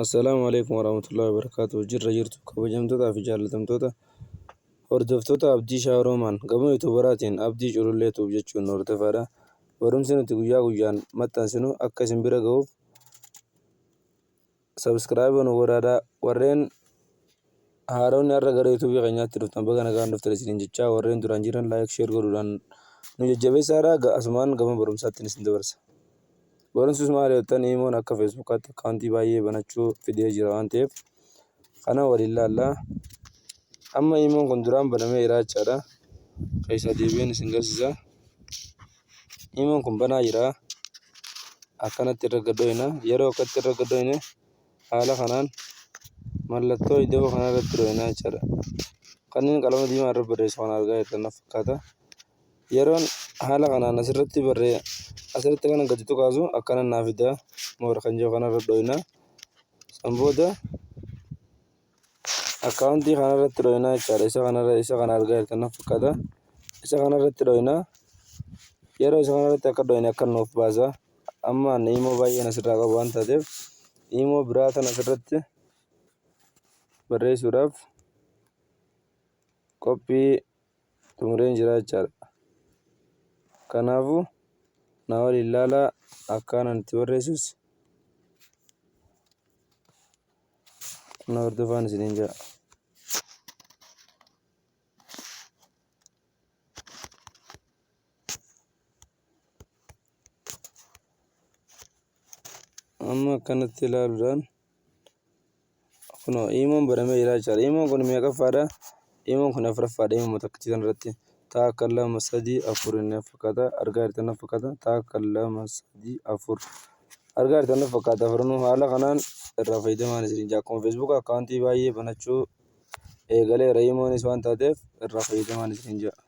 Assalamu alaikum warahmatullahi wabarakatuh. Jirra jirtu kabajamtoota fi jaallatamtoota hordoftoota abdii shaaroomaan gama yuutuubaraatiin abdii cululleetuuf jechuun hordofaadha. Barumsi nuti guyyaa guyyaan maxxansinu akka isin bira ga'uuf sabskiraayibaa nu godhaadhaa. Warreen haaronni har'a gara yuutuubii keenyaatti dhuftan baga nagaan dhuftan isiniin jechaa warreen duraan jiran laayik sheer godhuudhaan nu jajjabeessaadhaa. Asumaan gama barumsaatti isin dabarsa. Barumsis maal yoo ta'an imoon akka feesbuukaatti akkaawuntii baay'ee banachuu fidee jira waan ta'eef kana waliin laallaa. Amma imoon kun duraan banamee jira jechaadha. Keessa deebiin isin garsiisa. Imoon kun banaa jira. Akkanatti irra gadooyina. Yeroo akkatti irra gadooyine haala kanaan mallattoo iddoo kanarratti dooyina jechaadha. Kanneen qalama diimaa irra barreessu kan argaa jirtan fakkaata. Yeroon haala kanaan asirratti kana gadi tuqaasu akkana naaf fida moora kan jiru kanarra dhoyina. San booda akkaawuntii kanarratti dhoyina jechaadha. Isa kana argaa jirtan fakkaata. Isa kanarratti dhoyina. Yeroo isa kanarratti akka dhoyine akka nuuf baasa. Amma imo baay'een asirraa qabu waan taateef imo biraa tan asirratti barreessuudhaaf qophii xumureen jira jechaadha. Kanaafuu na waliin ilaalaa akkaanan itti barreessus na hordofaa isiniin jedha. Amma akkanatti ilaaluudhaan kunoo imoon banamee jira jechaadha. Imoon kun meeqaffaadha? Imoon kun afuraffaadha. Imoon takkichi kanarratti takka lama sadii afur inni fakkaata argaa jirtan fakkaata. Takka lama sadii afur argaa jirtan fakkaata. Afranuu haala kanaan irraa fayyadamaa isiniin jedha. Akkuma feesbuukaa akkaawuntii baay'ee banachuu eegaleera imoonis waan taateef irraa fayyadamaa isiniin jedha.